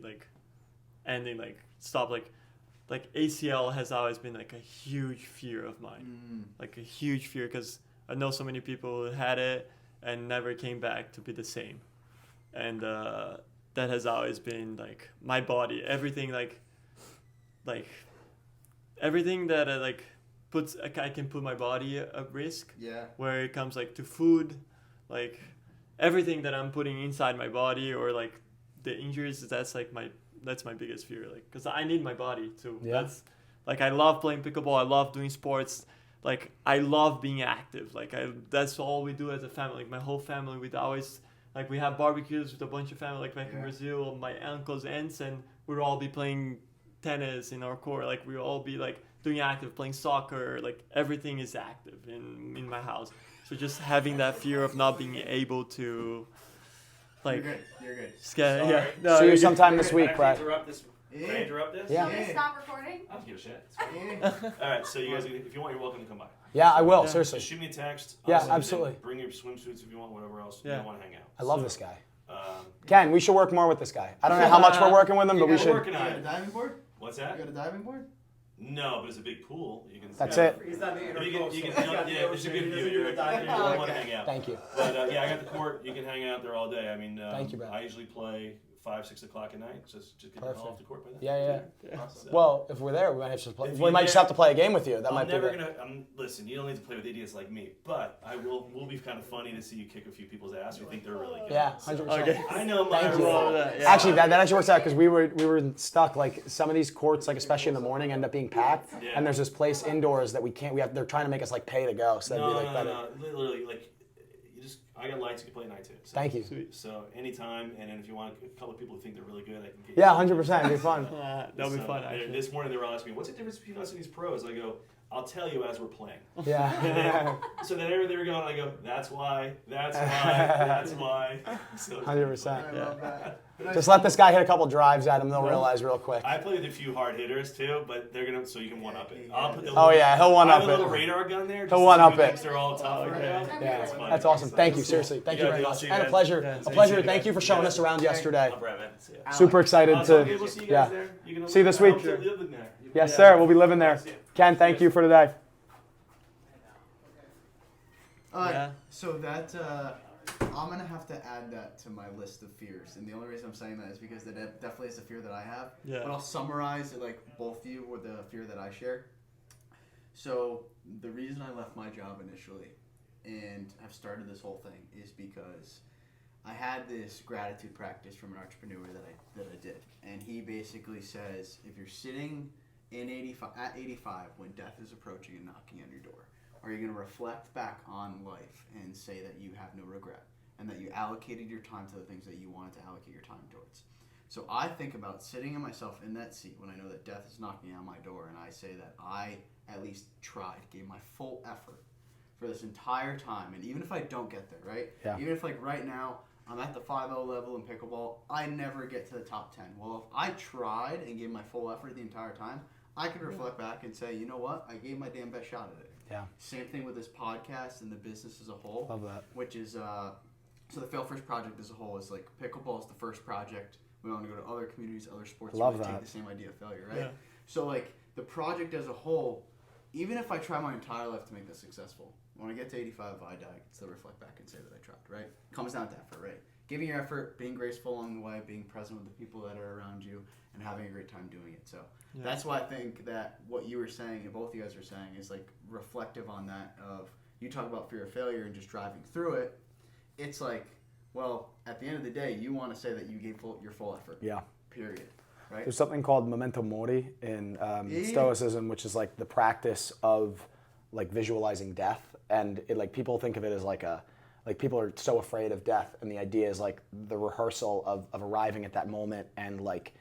stop. Like ACL has always been like a huge fear of mine, like a huge fear, because I know so many people who had it, and never came back to be the same. And that has always been like my body, everything like everything that puts I can put my body at risk. Yeah. Where it comes like to food, like everything that I'm putting inside my body, or like the injuries. That's my biggest fear. Like, because I need my body too. Yeah. That's like, I love playing pickleball. I love doing sports. Like, I love being active. Like, that's all we do as a family. Like, my whole family, we'd always, like, we have barbecues with a bunch of family, like back in Brazil, my uncles, aunts, and we'd all be playing tennis in our court. Like, we'd all be like doing active, playing soccer. Like, everything is active in my house. So just having that fear of not being able to, like, You're good. Sorry. See you you're good. sometime this week, Can I Brett. interrupt this? Can I interrupt this? Yeah. Can we stop recording? I don't give a shit. It's fine. All right, so you guys, if you want, you're welcome to come by. Yeah, I will. Yeah. Seriously. Just shoot me a text. Yeah, I'll send it in. absolutely. Bring your swimsuits if you want, whatever else you want to hang out. I love this guy. Um, Ken, we should work more with this guy. I don't know how much we're working with him, but we We're should. working You on got a it. diving board? What's You that? got a diving board? No, but it's a big pool. You can. That's yeah. it. He's not being You yeah, it's a good view. You want to hang out. Thank you. But yeah, I got the court. You can hang out there all day. I mean, Thank you, Brad. I usually play 5, 6 o'clock at night. Just get the hell off the court by then. Yeah. So- Well, if we're there, we might have to play. If We you're might just there- have to play a game with you. That I'm might be never good. gonna. Listen, you don't need to play with idiots like me, but we'll be kind of funny to see you kick a few people's ass who think they're really good. Yeah, So, 100%. Okay. I know my Thank you. role. Yeah. Actually, that actually works out because we were stuck. Like, some of these courts, like especially in the morning, end up being packed. Yeah. And there's this place indoors that we can't. They're trying to make us like pay to go. So that'd be like better. No. Literally, like, I got lights. You can play at night too. So, Thank you. Sweet. So anytime, and then if you want a couple of people who think they're really good, I can get. Yeah, you. 100%. It'd be fun. That'll be So, fun, actually. This morning they were all asking me, "What's the difference between us and these pros?" I go, "I'll tell you as we're playing." Yeah. So then they were going, I go, "That's why. That's why. That's why." So, 100%. I love that. Just let this guy hit a couple drives at him. They'll realize real quick. I play with a few hard hitters too, but they're gonna so you can one up it. I'll put the Oh yeah, he'll one I have up a little it. radar gun there. He'll one up Thinks it. they're all tough. Okay. Yeah, It's fun. that's awesome. Thank you. Seriously, thank you Yeah, very I'll much. see you And a guys. pleasure. Yeah, A see pleasure. you Thank guys. you for showing Yeah. us around yesterday. I'm Brad, man. See ya. Super excited Okay, we'll to. see you guys Yeah. there. You can See you this week. I hope to live in there. Yes, sir. We'll be living there. Ken, thank you for today. Yeah. So that I'm gonna have to add that to my list of fears, and the only reason I'm saying that is because that definitely is a fear that I have. Yeah. But I'll summarize it, like both of you with the fear that I share. So the reason I left my job initially and have started this whole thing is because I had this gratitude practice from an entrepreneur that I did, and he basically says if you're sitting at 85 when death is approaching and knocking on your door, are you going to reflect back on life and say that you have no regret and that you allocated your time to the things that you wanted to allocate your time towards? So I think about sitting myself in that seat when I know that death is knocking on my door, and I say that I at least tried, gave my full effort for this entire time, and even if I don't get there, right? Yeah. Even if like right now I'm at the 5-0 level in pickleball, I never get to the top 10. Well, if I tried and gave my full effort the entire time, I could reflect back and say, you know what? I gave my damn best shot at it. Yeah. Same thing with this podcast and the business as a whole. Love that. Which is, so the Fail First project as a whole is like pickleball is the first project. We want to go to other communities, other sports. Love really that. Take the same idea of failure, right? Yeah. So like the project as a whole, even if I try my entire life to make this successful, when I get to 85, if I die, I can still reflect back and say that I tried, right? Comes down to effort, right? Giving your effort, being graceful along the way, being present with the people that are around you, and having a great time doing it. So that's why I think that what you were saying and both you guys are saying is like reflective on that of you talk about fear of failure and just driving through it. It's like, well, at the end of the day, you want to say that you gave your full effort. Yeah. Period. Right? There's something called memento mori in Stoicism, which is like the practice of like visualizing death, and it like people think of it as like people are so afraid of death, and the idea is like the rehearsal of arriving at that moment, and like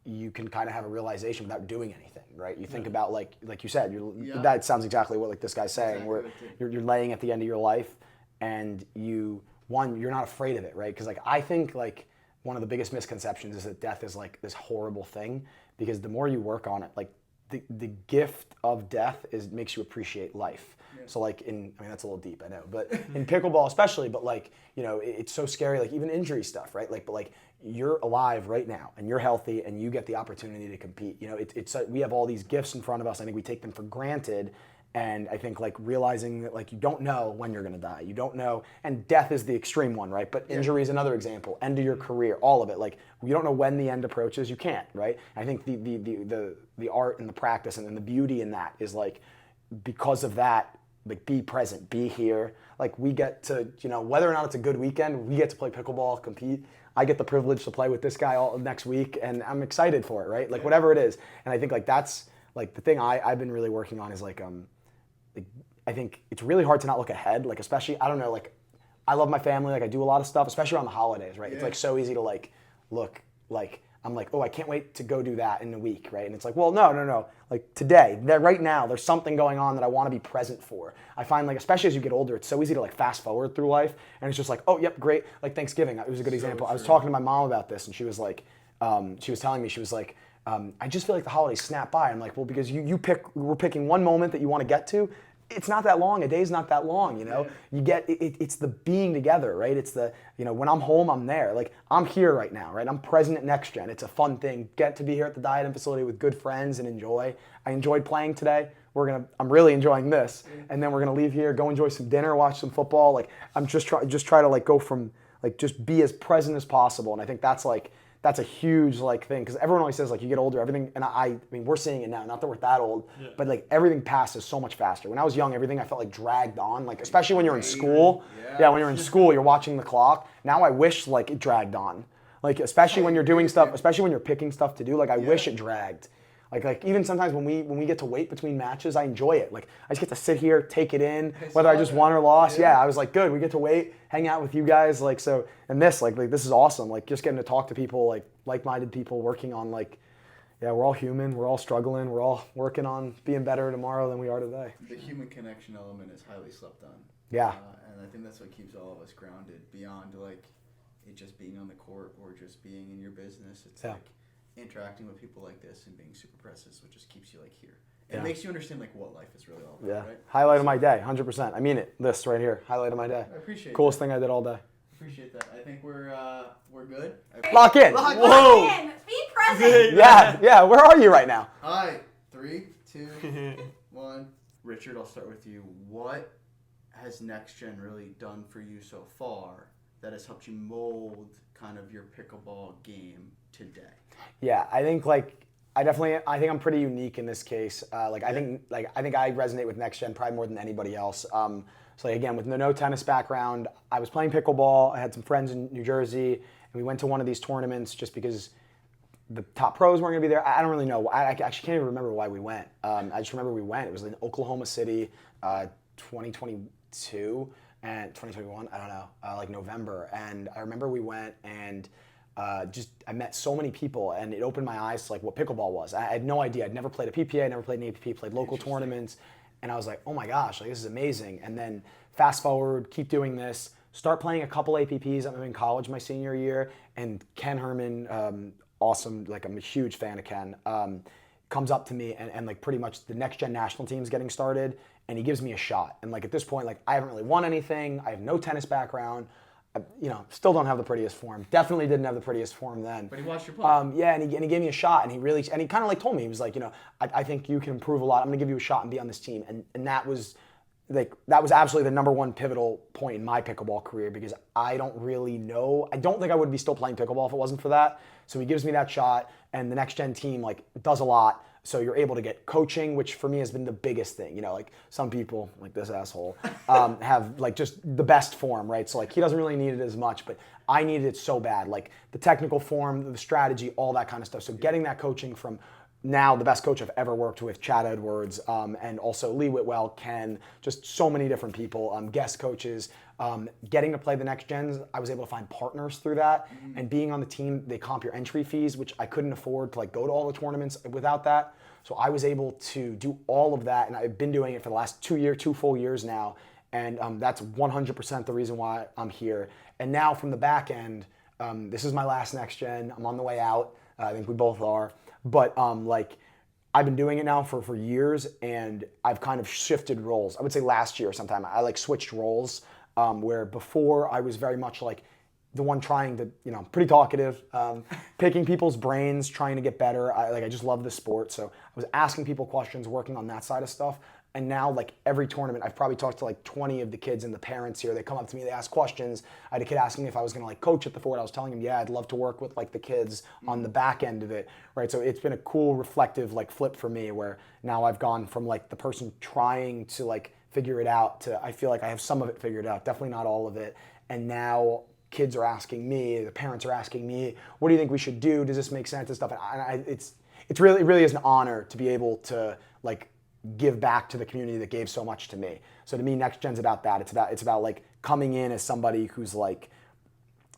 you can kind of have a realization without doing anything, right? You think about like you said, that sounds exactly what like this guy's saying, Exactly where you're laying at the end of your life, and you're not afraid of it, right? Because like I think like one of the biggest misconceptions is that death is like this horrible thing, because the more you work on it, like the gift of death makes you appreciate life. So like I mean that's a little deep, I know, but in pickleball especially, but like, you know, it's so scary, like even injury stuff, right? Like, but like you're alive right now and you're healthy and you get the opportunity to compete. You know, it's we have all these gifts in front of us. I think we take them for granted, And I think like realizing that like you don't know when you're gonna die. You don't know, and death is the extreme one, right? But injury is another example. End of your career, all of it. Like you don't know when the end approaches. You can't, right? And I think the art and the practice and the beauty in that is like because of that, like be present, be here. Like we get to, whether or not it's a good weekend, we get to play pickleball, compete. I get the privilege to play with this guy all next week, and I'm excited for it, right? Like whatever it is. And I think like that's like the thing I've been really working on is like I think it's really hard to not look ahead, like especially, I don't know, like I love my family, like I do a lot of stuff, especially around the holidays, right? It's like so easy to like look, like I'm like, oh, I can't wait to go do that in a week, right? And it's like, well, no. Like today, right now, there's something going on that I want to be present for. I find like, especially as you get older, it's so easy to like fast forward through life, and it's just like, oh, yep, great. Like Thanksgiving, it was a good example. I was talking to my mom about this, and she was like, she was telling me, she was like, I just feel like the holidays snap by. I'm like, well, because we're picking one moment that you want to get to. It's not that long. A day's not that long, You get it's the being together, right? It's the when I'm home, I'm there. Like I'm here right now, right? I'm present at NextGen. It's a fun thing. Get to be here at the Diadem facility with good friends and enjoy. I enjoyed playing today. I'm really enjoying this, and then we're gonna leave here, go enjoy some dinner, watch some football. Like I'm just try to like go from like just be as present as possible, and I think that's a huge like thing because everyone always says like you get older, everything, and I mean we're seeing it now. Not that we're that old, but like everything passes so much faster. When I was young, everything I felt like dragged on, like especially when you're in school. Yeah, when you're in school, you're watching the clock. Now I wish like it dragged on, like especially when you're doing stuff, especially when you're picking stuff to do. Like I wish it dragged. Like even sometimes when we get to wait between matches, I enjoy it. Like I just get to sit here, take it in, whether I just won or lost. Yeah, I was like, good. We get to wait, hang out with you guys. Like so, and this like this is awesome. Like just getting to talk to people like-minded people working on we're all human. We're all struggling. We're all working on being better tomorrow than we are today. The human connection element is highly slept on. Yeah. And I think that's what keeps all of us grounded beyond like it just being on the court or just being in your business. It's like interacting with people like this and being super present, which just keeps you like here. It makes you understand like what life is really all about, right? Highlight of my day, 100%. I mean it. This right here, highlight of my day. I appreciate Coolest thing I did all day. Appreciate that. I think we're good. Lock in. Whoa. Be present. Yeah. Where are you right now? All right, 3, 2, 1. Richard, I'll start with you. What has NextGen really done for you so far that has helped you mold kind of your pickleball game today? Yeah, I think I think I'm pretty unique in this case. I think I resonate with NextGen probably more than anybody else. So again, with no tennis background, I was playing pickleball. I had some friends in New Jersey, and we went to one of these tournaments just because the top pros weren't going to be there. I don't really know. I actually can't even remember why we went. I just remember we went. It was in Oklahoma City, 2022 and 2021. I don't know, like November. And I remember we went and I met so many people, and it opened my eyes to like what pickleball was. I had no idea. I'd never played a PPA, never played an APP, played local tournaments. And I was like, oh my gosh, like this is amazing. And then fast forward, keep doing this, start playing a couple APPs. I'm in college my senior year, and Ken Herman, awesome, like I'm a huge fan of Ken, comes up to me and like pretty much the NextGen national team's getting started, and he gives me a shot. And like at this point, like I haven't really won anything. I have no tennis background. Still don't have the prettiest form. Definitely didn't have the prettiest form then. But he watched your play. Yeah, and he gave me a shot, and he kind of like told me, he was like, I think you can improve a lot. I'm gonna give you a shot and be on this team. And that was absolutely the number one pivotal point in my pickleball career, because I don't really know. I don't think I would be still playing pickleball if it wasn't for that. So he gives me that shot, and the NextGen team like does a lot. So you're able to get coaching, which for me has been the biggest thing. Like some people, like this asshole, have like just the best form, right? So like he doesn't really need it as much, but I needed it so bad. Like the technical form, the strategy, all that kind of stuff. So getting that coaching from now the best coach I've ever worked with, Chad Edwards, and also Lee Whitwell, Ken, just so many different people, guest coaches. Getting to play the NextGens, I was able to find partners through that, and being on the team, they comp your entry fees, which I couldn't afford to like go to all the tournaments without that. So I was able to do all of that, and I've been doing it for the last 2 full years now, and that's 100% the reason why I'm here. And now from the back end, this is my last NextGen. I'm on the way out. I think we both are. But I've been doing it now for years, and I've kind of shifted roles. I would say last year sometime I like switched roles, where before I was very much like the one trying to, pretty talkative, picking people's brains, trying to get better. I just love the sport. So I was asking people questions, working on that side of stuff. And now, like, every tournament, I've probably talked to like 20 of the kids and the parents here. They come up to me, they ask questions. I had a kid asking me if I was going to like coach at the Fort. I was telling him, yeah, I'd love to work with like the kids on the back end of it, right? So it's been a cool, reflective like flip for me, where now I've gone from like the person trying to like figure it out to I feel like I have some of it figured out, definitely not all of it. And now kids are asking me, the parents are asking me, what do you think we should do? Does this make sense and stuff? And it really is an honor to be able to like give back to the community that gave so much to me. So to me, NextGen's about that. It's about like coming in as somebody who's like,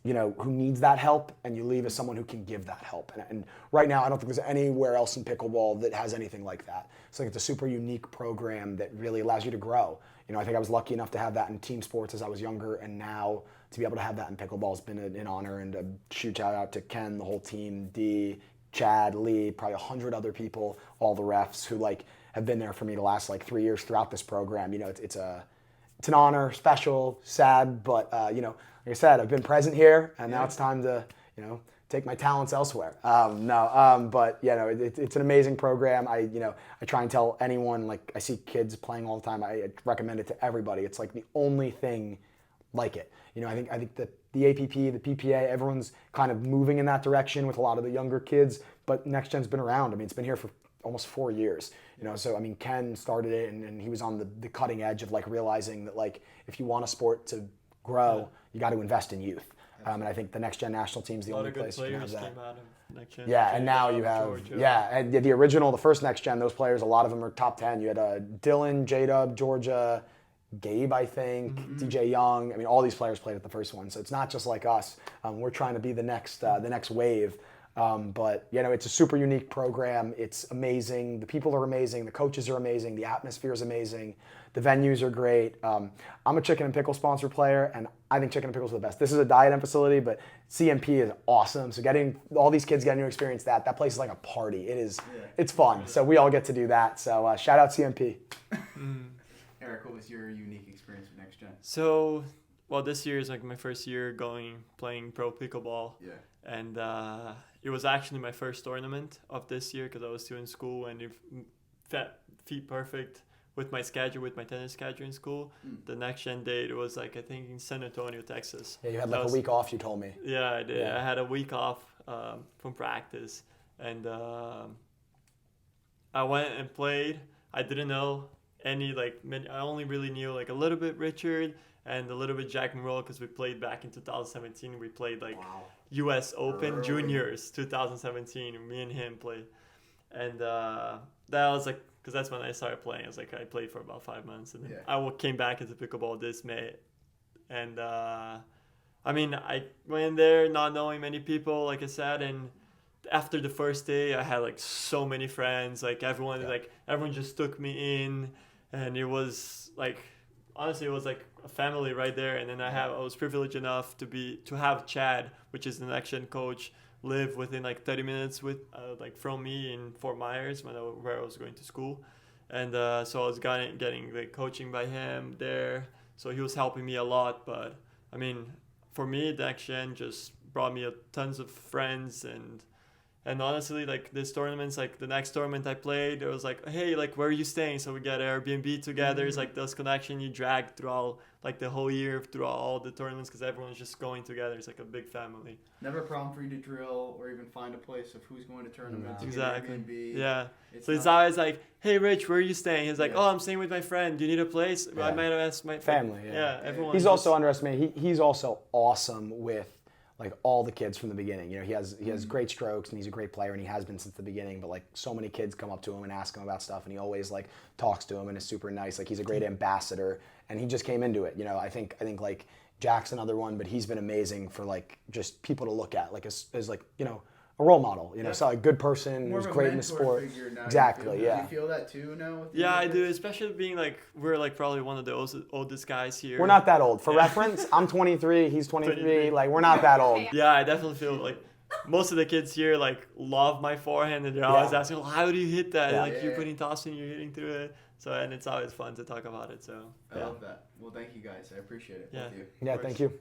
you know, who needs that help, and you leave as someone who can give that help. And right now, I don't think there's anywhere else in pickleball that has anything like that. So it's a super unique program that really allows you to grow. You know, I think I was lucky enough to have that in team sports as I was younger, and now to be able to have that in pickleball has been an honor. And a huge shout out to Ken, the whole team, Dee, Chad, Lee, probably 100 other people, all the refs who like have been there for me the last like 3 years throughout this program. You know, it's an honor, special, sad, but you know, like I said, I've been present here, and now it's time to, you know, take my talents elsewhere. But you know, it's an amazing program. I try and tell anyone, like I see kids playing all the time. I recommend it to everybody. It's like the only thing like it. You know, I think that the APP, the PPA, everyone's kind of moving in that direction with a lot of the younger kids. But NextGen's been around. I mean, it's been here for almost 4 years. You know, so I mean, Ken started it, and he was on the cutting edge of like realizing that like if you want a sport to grow, you got to invest in youth. And I think the NextGen national team is the only place you can have that. Came out of NextGen. Yeah, and now you have Georgia. and the original, the first NextGen, those players, a lot of them are top 10. You had Dylan, J-Dub, Georgia, Gabe, I think, DJ Young. I mean, all these players played at the first one, so it's not just like us. We're trying to be the next wave. But you know, it's a super unique program. It's amazing. The people are amazing. The coaches are amazing. The atmosphere is amazing. The venues are great. I'm a Chicken and Pickle sponsor player, and I think Chicken and Pickles are the best. This is a diet end facility, but CMP is awesome. So getting all these kids getting to experience that place is like a party. It is. Yeah. It's fun. So we all get to do that. So shout out CMP. Eric, what was your unique experience with NextGen? So, well, this year is like my first year playing pro pickleball. Yeah. And it was actually my first tournament of this year because I was still in school, and it fit perfect with my schedule, with my tennis schedule in school. The NextGen date was like, I think in San Antonio, Texas. Yeah, you had like a week off, you told me. Yeah, I did. Yeah. I had a week off from practice, and I went and played. I didn't know any I only really knew like a little bit Richard and a little bit Jack Monroe because we played back in 2017. We played U.S. Open Juniors 2017. Me and him played, and that was like, because that's when I started playing. I played for about 5 months, and I came back into pickleball this May, and I mean, I went there not knowing many people, like I said, and after the first day, I had like so many friends. Like everyone just took me in, and it was like, honestly, it was like a family right there. And then I was privileged enough to have Chad, which is the NextGen coach, live within like 30 minutes from me in Fort Myers where I was going to school, and so I was getting like coaching by him there. So he was helping me a lot. But I mean, for me, NextGen just brought me tons of friends, and honestly, like this tournament's like the next tournament I played, it was like, hey, like where are you staying? So we got Airbnb together. It's like those connections you drag throughout like the whole year, throughout all the tournaments, because everyone's just going together. It's like a big family. Never a problem for you to drill or even find a place of who's going to tournaments. Exactly. Airbnb. Yeah. It's always like, hey, Rich, where are you staying? He's like, oh, I'm staying with my friend. Do you need a place? Yeah. I might have asked my family. Yeah, everyone. He's also underestimated. He's also awesome with like all the kids from the beginning. You know, he has great strokes, and he's a great player, and he has been since the beginning. But like so many kids come up to him and ask him about stuff, and he always like talks to him and is super nice. Like he's a great ambassador, and he just came into it. You know, I think like Jack's another one, but he's been amazing for like just people to look at, like as like, you know, a role model. You know, so a good person who's great in the sport. Exactly. Yeah. Do you feel that too now? Yeah, I do. Especially being like, we're like probably one of the oldest guys here. We're not that old. For reference, I'm 23. He's 23. Like we're not that old. Yeah, I definitely feel like most of the kids here like love my forehand, and they're always asking, well, how do you hit that? Like you're putting toss and you're hitting through it. So, and it's always fun to talk about it. So I love that. Well, thank you guys. I appreciate it. Yeah. With you. Yeah. Thank you.